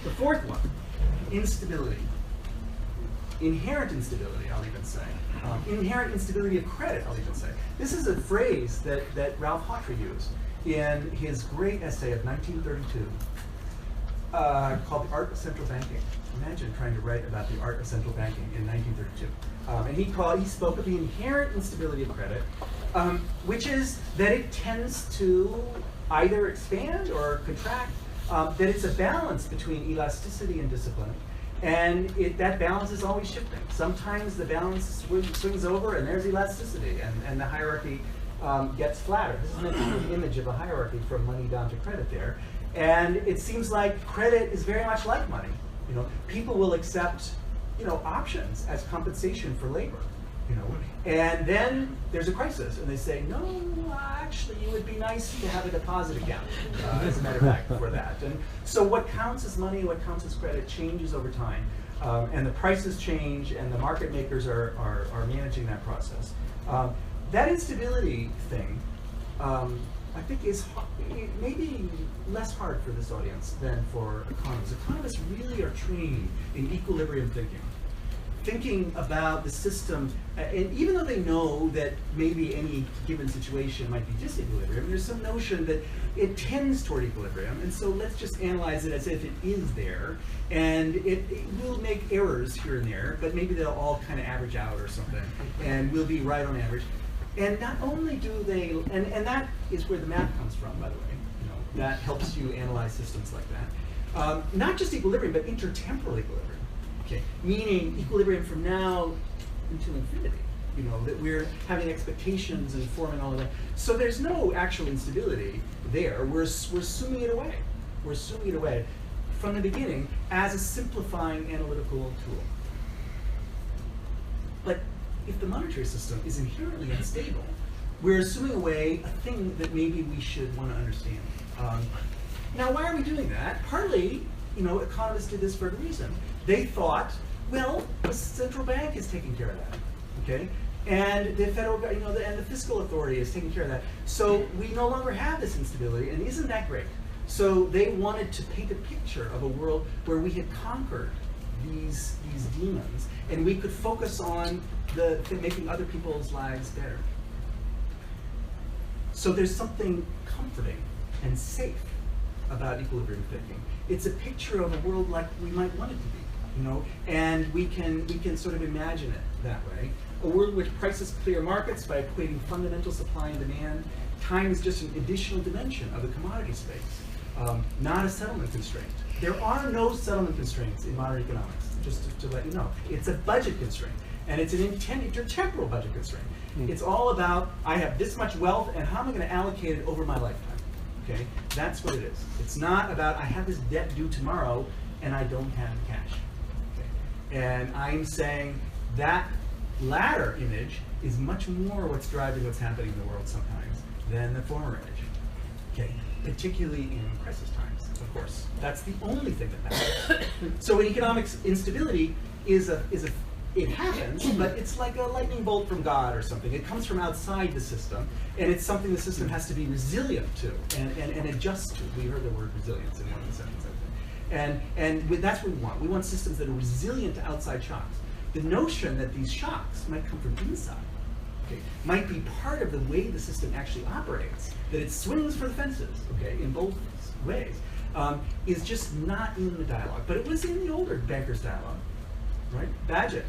The fourth one, instability. Inherent instability, I'll even say. Inherent instability of credit, I'll even say. This is a phrase that Ralph Hawtrey used in his great essay of 1932 called The Art of Central Banking. Imagine trying to write about the art of central banking in 1932. And he spoke of the inherent instability of credit, which is that it tends to either expand or contract, that it's a balance between elasticity and discipline. And that balance is always shifting. Sometimes the balance swings over and there's elasticity, and the hierarchy gets flatter. This is meant to be an image of a hierarchy from money down to credit there. And it seems like credit is very much like money. People will accept options as compensation for labor. you know. And then there's a crisis, and they say, no, actually, it would be nice to have a deposit account, as a matter of fact, for that. And so what counts as money, what counts as credit changes over time. And the prices change, and the market makers are managing that process. That instability thing, I think is maybe less hard for this audience than for economists. Economists really are trained in equilibrium thinking about the system, and even though they know that maybe any given situation might be disequilibrium, there's some notion that it tends toward equilibrium, and so let's just analyze it as if it is there, and it will make errors here and there, but maybe they'll all kind of average out or something, and we'll be right on average. And not only do they, and that is where the math comes from, by the way, you know, that helps you analyze systems like that. Not just equilibrium, but intertemporal equilibrium. Okay, meaning equilibrium from now until infinity, you know, that we're having expectations and forming all of that. So there's no actual instability there. We're assuming it away. We're assuming it away from the beginning as a simplifying analytical tool. But if the monetary system is inherently unstable, we're assuming away a thing that maybe we should want to understand. Now, why are we doing that? Partly, you know, economists did this for a reason. They thought, well, the central bank is taking care of that, okay? And the federal, you know, and the fiscal authority is taking care of that. So we no longer have this instability, and isn't that great? So they wanted to paint a picture of a world where we had conquered these demons, and we could focus on making other people's lives better. So there's something comforting and safe about equilibrium thinking. It's a picture of a world like we might want it to be, you know, and we can sort of imagine it that way. A world in which prices clear markets by equating fundamental supply and demand. Time is just an additional dimension of the commodity space, not a settlement constraint. There are no settlement constraints in modern economics, just to let you know. It's a budget constraint, and it's an intertemporal budget constraint. It's all about, I have this much wealth, and how am I going to allocate it over my lifetime? Okay, that's what it is. It's not about, I have this debt due tomorrow, and I don't have the cash. Okay. And I'm saying that latter image is much more what's driving what's happening in the world sometimes than the former image. Okay, particularly in crisis times, of course. That's the only thing that matters. So in economics, instability it happens, but it's like a lightning bolt from God or something. It comes from outside the system, and it's something the system has to be resilient to and adjust to. We heard the word resilience in one of the sessions, I think. And that's what we want. We want systems that are resilient to outside shocks. The notion that these shocks might come from inside, okay, might be part of the way the system actually operates, that it swings for the fences, okay, in both ways, is just not in the dialogue. But it was in the older bankers' dialogue, right? Bagehot.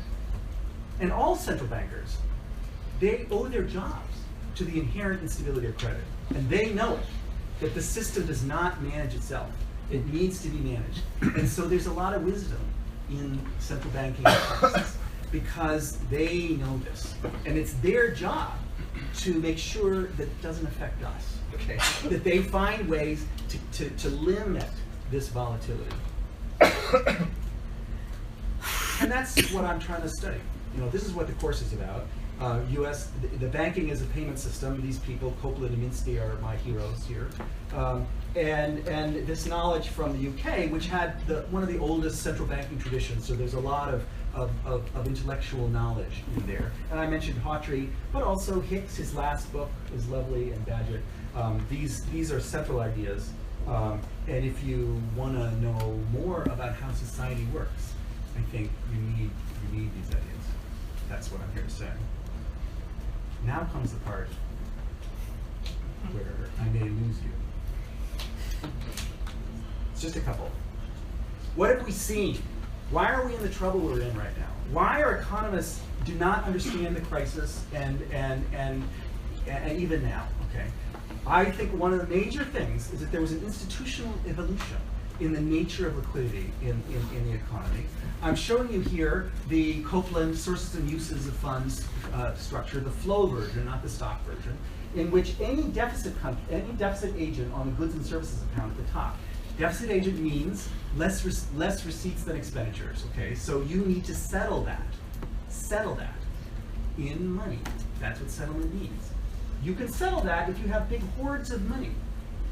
And all central bankers, they owe their jobs to the inherent instability of credit. And they know it, that the system does not manage itself. It needs to be managed. And so there's a lot of wisdom in central banking crisis because they know this. And it's their job to make sure that it doesn't affect us, okay? That they find ways to limit this volatility. And that's what I'm trying to study. You know, this is what the course is about. The banking is a payment system. These people, Copeland and Minsky, are my heroes here. And this knowledge from the UK, which had one of the oldest central banking traditions, so there's a lot of intellectual knowledge in there. And I mentioned Hawtrey, but also Hicks, his last book is lovely, and Bagehot. These are central ideas. And if you want to know more about how society works, I think you need these ideas. That's what I'm here to say. Now comes the part where I may lose you. It's just a couple. What have we seen? Why are we in the trouble we're in right now? Why are economists do not understand the crisis and even now? Okay, I think one of the major things is that there was an institutional evolution in the nature of liquidity in the economy. I'm showing you here the Copeland sources and uses of funds structure, the flow version, not the stock version, in which any deficit agent on the goods and services account at the top. Deficit agent means less receipts than expenditures, okay? So you need to settle that. in money. That's what settlement means. You can settle that if you have big hoards of money.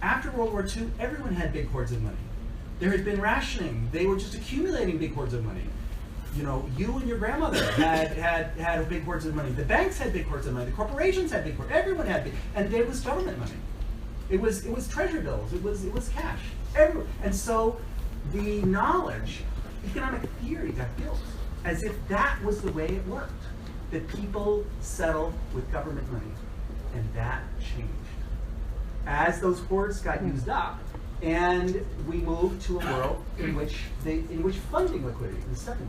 After World War II, everyone had big hoards of money. There had been rationing. They were just accumulating big hoards of money. You know, you and your grandmother had big hoards of money. The banks had big hoards of money. The corporations had big hoards. Everyone had big, and it was government money. It was treasury bills. It was cash. And so the knowledge, economic theory got built as if that was the way it worked. That people settled with government money, and that changed as those hoards got used up. And we moved to a world in which funding liquidity in the 70s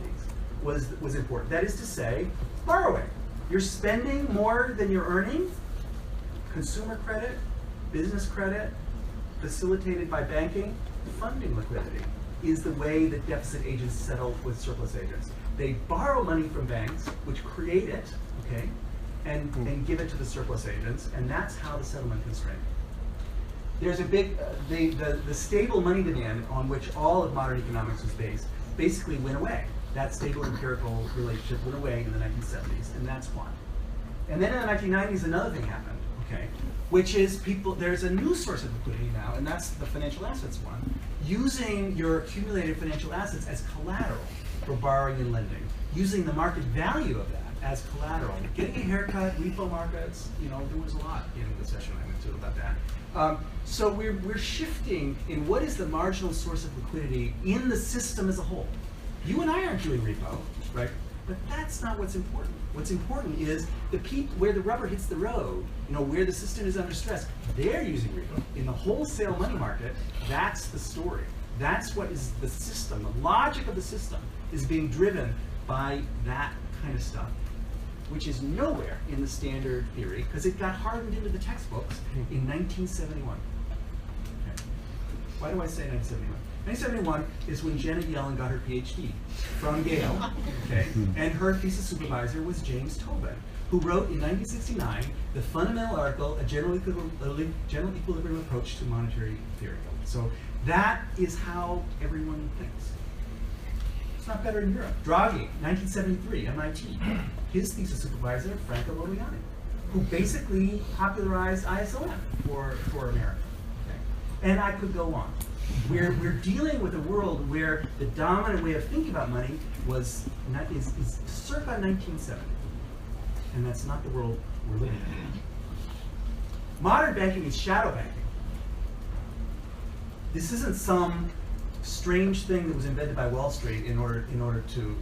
was important. That is to say, borrowing. You're spending more than you're earning. Consumer credit, business credit, facilitated by banking, funding liquidity is the way that deficit agents settle with surplus agents. They borrow money from banks, which create it, okay, and give it to the surplus agents, and that's how the settlement constraint. There's a big, the stable money demand on which all of modern economics was based basically went away. That stable empirical relationship went away in the 1970s, and that's why. And then in the 1990s, another thing happened, okay, which is there's a new source of liquidity now, and that's the financial assets one, using your accumulated financial assets as collateral for borrowing and lending, using the market value of that as collateral. Getting a haircut, repo markets, you know, there was a lot in the session I went to about that. So we're shifting in what is the marginal source of liquidity in the system as a whole. You and I aren't doing repo, right? But that's not what's important. What's important is the people where the rubber hits the road, you know, where the system is under stress, they're using repo. In the wholesale money market, that's the story. That's what is the system. The logic of the system is being driven by that kind of stuff, which is nowhere in the standard theory because it got hardened into the textbooks in 1971. Okay. Why do I say 1971? 1971 is when Janet Yellen got her PhD from Yale, okay, and her thesis supervisor was James Tobin, who wrote in 1969 the fundamental article, A General Equilibrium Approach to Monetary Theory. So that is how everyone thinks. It's not better in Europe. Draghi, 1973, MIT, his thesis supervisor, Franco Modigliani, who basically popularized ISOM for America. Okay. And I could go on. We're dealing with a world where the dominant way of thinking about money is circa 1970. And that's not the world we're living in. Modern banking is shadow banking. This isn't some strange thing that was invented by Wall Street in order to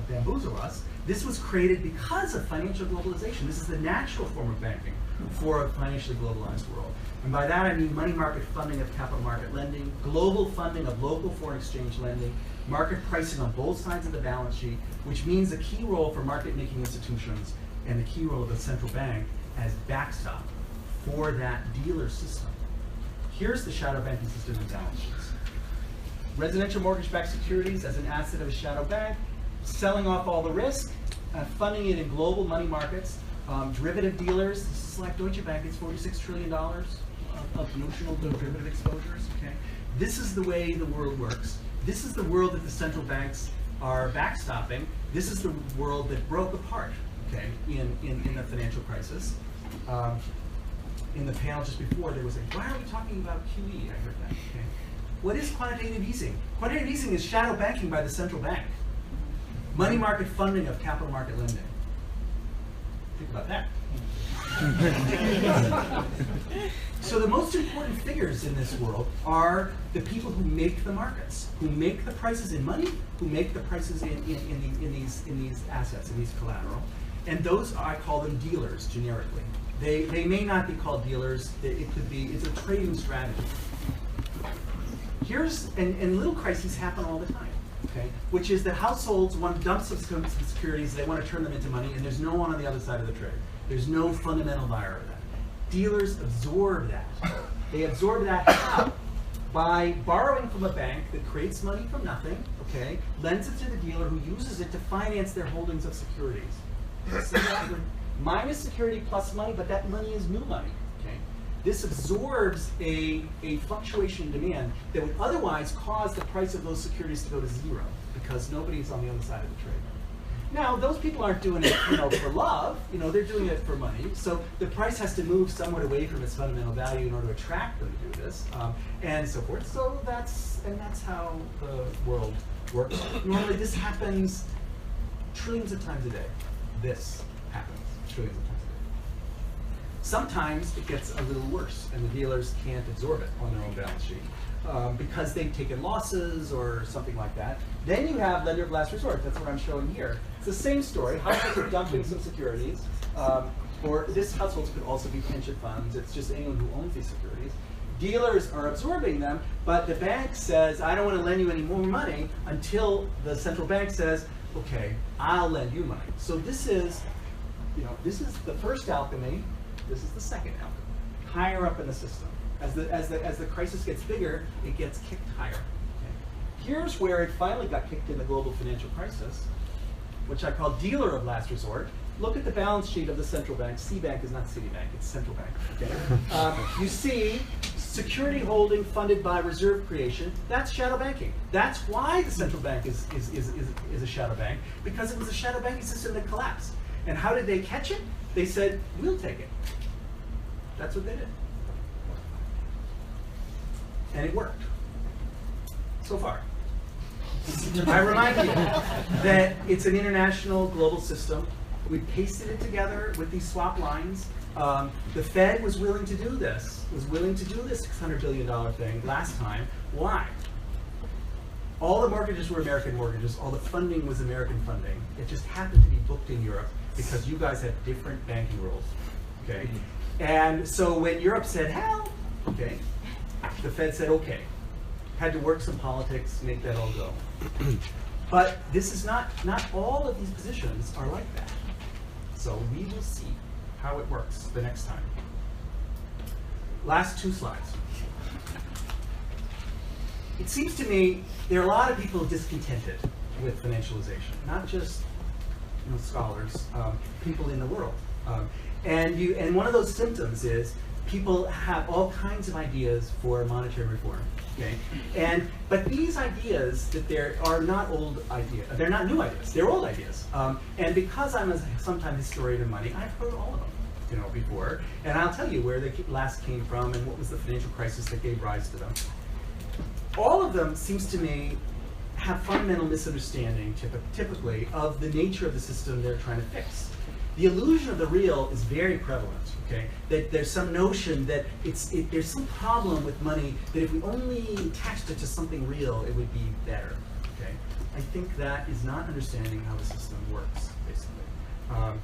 bamboozle us. This was created because of financial globalization. This is the natural form of banking for a financially globalized world. And by that I mean money market funding of capital market lending, global funding of local foreign exchange lending, market pricing on both sides of the balance sheet, which means a key role for market making institutions and the key role of the central bank as backstop for that dealer system. Here's the shadow banking system in balance sheets. Residential mortgage-backed securities as an asset of a shadow bank, selling off all the risk, funding it in global money markets, derivative dealers. This is like Deutsche Bank, it's $46 trillion of notional derivative exposures. Okay, this is the way the world works. This is the world that the central banks are backstopping. This is the world that broke apart. Okay, in the financial crisis. In the panel just before, there was a, why are we talking about QE? I heard that. Okay. What is quantitative easing? Quantitative easing is shadow banking by the central bank. Money market funding of capital market lending. Think about that. So the most important figures in this world are the people who make the markets, who make the prices in money, who make the prices in these assets, in these collateral. And those, I call them dealers generically. They may not be called dealers. It could be, it's a trading strategy. And little crises happen all the time, okay? Which is that households want dumps of securities, they want to turn them into money, and there's no one on the other side of the trade. There's no fundamental buyer of that. Dealers absorb that. They absorb that how? By borrowing from a bank that creates money from nothing, okay, lends it to the dealer who uses it to finance their holdings of securities. So minus security plus money, but that money is new money. Okay? This absorbs a fluctuation in demand that would otherwise cause the price of those securities to go to zero because nobody's on the other side of the trade. Now, those people aren't doing it, for love. They're doing it for money. So the price has to move somewhat away from its fundamental value in order to attract them to do this, and so forth. So that's how the world works. Normally, this happens trillions of times a day. This happens trillions of times a day. Sometimes it gets a little worse, and the dealers can't absorb it on their own balance sheet. Because they've taken losses or something like that. Then you have lender of last resort. That's what I'm showing here. It's the same story. Households are dumping some securities, or this households could also be pension funds. It's just anyone who owns these securities. Dealers are absorbing them, but the bank says, I don't want to lend you any more money until the central bank says, okay, I'll lend you money. So this is, this is the first alchemy. This is the second alchemy, higher up in the system. As the crisis gets bigger, it gets kicked higher. Okay. Here's where it finally got kicked in the global financial crisis, which I call dealer of last resort. Look at the balance sheet of the central bank. C-Bank is not Citibank, it's central bank. Okay? You see security holding funded by reserve creation. That's shadow banking. That's why the central bank is a shadow bank, because it was a shadow banking system that collapsed. And how did they catch it? They said, we'll take it. That's what they did. And it worked, so far. I remind you that it's an international global system. We pasted it together with these swap lines. The Fed was willing to do this, $600 billion thing last time. Why? All the mortgages were American mortgages, all the funding was American funding. It just happened to be booked in Europe because you guys have different banking rules, okay? And so when Europe said, hell, okay, the Fed said, okay. Had to work some politics, make that all go. But this is not all of these positions are like that. So we will see how it works the next time. Last two slides. It seems to me there are a lot of people discontented with financialization, not just scholars, people in the world. And one of those symptoms is people have all kinds of ideas for monetary reform, okay? But these ideas that there are not old ideas, they're not new ideas, they're old ideas. And because I'm a sometime historian of money, I've heard all of them, before. And I'll tell you where they last came from and what was the financial crisis that gave rise to them. All of them, seems to me, have fundamental misunderstanding, typically, of the nature of the system they're trying to fix. The illusion of the real is very prevalent, okay? That there's some notion that there's some problem with money, that if we only attached it to something real, it would be better, okay? I think that is not understanding how the system works, basically.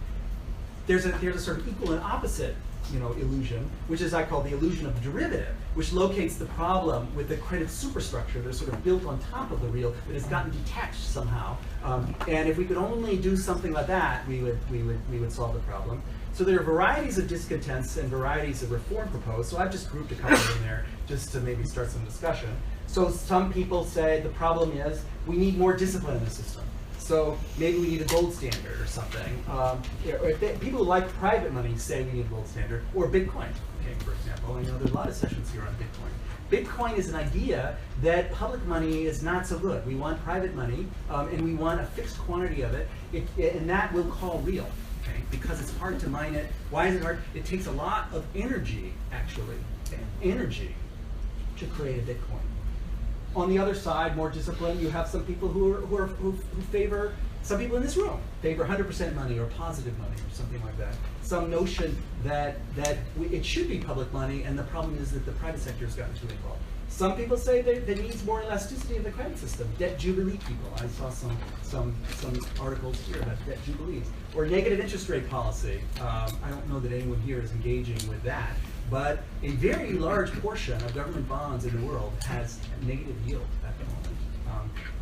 There's a sort of equal and opposite, illusion, which is I call the illusion of the derivative, which locates the problem with the credit superstructure that's sort of built on top of the real that has gotten detached somehow. And if we could only do something like that, we would solve the problem. So there are varieties of discontents and varieties of reform proposed. So I've just grouped a couple in there just to maybe start some discussion. So some people say the problem is we need more discipline in the system. So maybe we need a gold standard or something. People who like private money say we need a gold standard, or Bitcoin, okay, for example. I know there's a lot of sessions here on Bitcoin. Bitcoin is an idea that public money is not so good. We want private money, and we want a fixed quantity of it, and that we'll call real, okay? Because it's hard to mine it. Why is it hard? It takes a lot of energy, actually, to create a Bitcoin. On the other side, more discipline, you have some people who favor, some people in this room favor 100% money or positive money or something like that. Some notion that it should be public money, and the problem is that the private sector has gotten too involved. Some people say there needs more elasticity of the credit system. Debt jubilee people. I saw some articles here about debt jubilees. Or negative interest rate policy. I don't know that anyone here is engaging with that. But a very large portion of government bonds in the world has negative yield at the moment.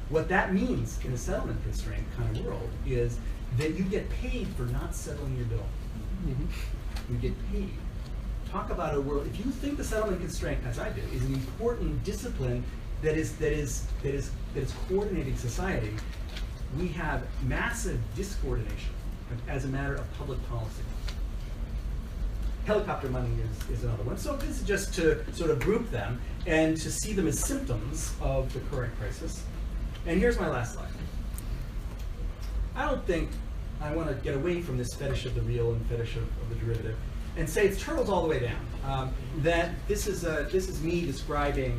What that means in a settlement constraint kind of world is that you get paid for not settling your bill. You get paid. Talk about a world. If you think the settlement constraint, as I do, is an important discipline that is coordinating society, we have massive discoordination as a matter of public policy. Helicopter money is another one. So this is just to sort of group them and to see them as symptoms of the current crisis. And here's my last slide. I don't think I want to get away from this fetish of the real and fetish of the derivative, and say it's turtles all the way down. That this is me describing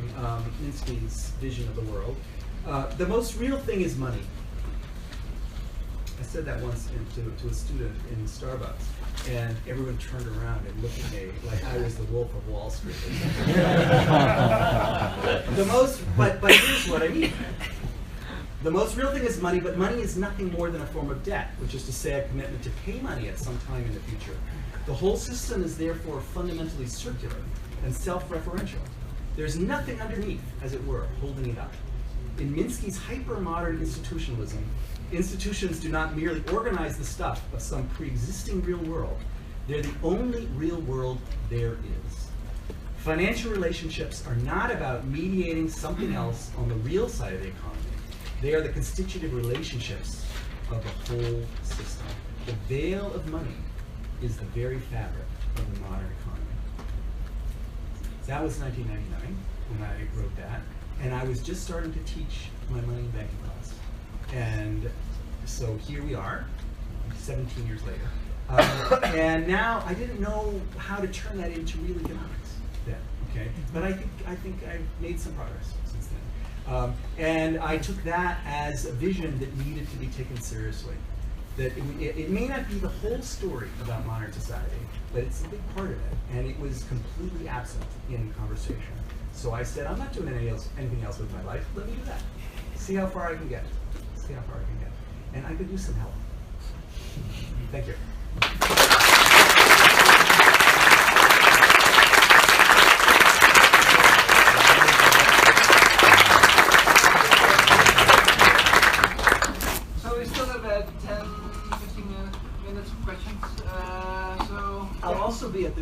Minsky's vision of the world. The most real thing is money. I said that once to a student in Starbucks, and everyone turned around and looked at me like I was the Wolf of Wall Street. But here's what I mean. The most real thing is money, but money is nothing more than a form of debt, which is to say a commitment to pay money at some time in the future. The whole system is therefore fundamentally circular and self-referential. There's nothing underneath, as it were, holding it up. In Minsky's hyper-modern institutionalism, institutions do not merely organize the stuff of some pre-existing real world. They're the only real world there is. Financial relationships are not about mediating something else on the real side of the economy. They are the constitutive relationships of the whole system. The veil of money is the very fabric of the modern economy. So that was 1999 when I wrote that. And I was just starting to teach my money and banking class. And so here we are, 17 years later. And now I didn't know how to turn that into real economics then, okay? But I think I've made some progress since then. And I took that as a vision that needed to be taken seriously. That it may not be the whole story about modern society, but it's a big part of it. And it was completely absent in conversation. So I said, I'm not doing anything else with my life. Let me do that. See how far I can get. See how far I can get. And I could use some help. Thank you. So we still have about 10, 15 minutes of questions. I'll also be at the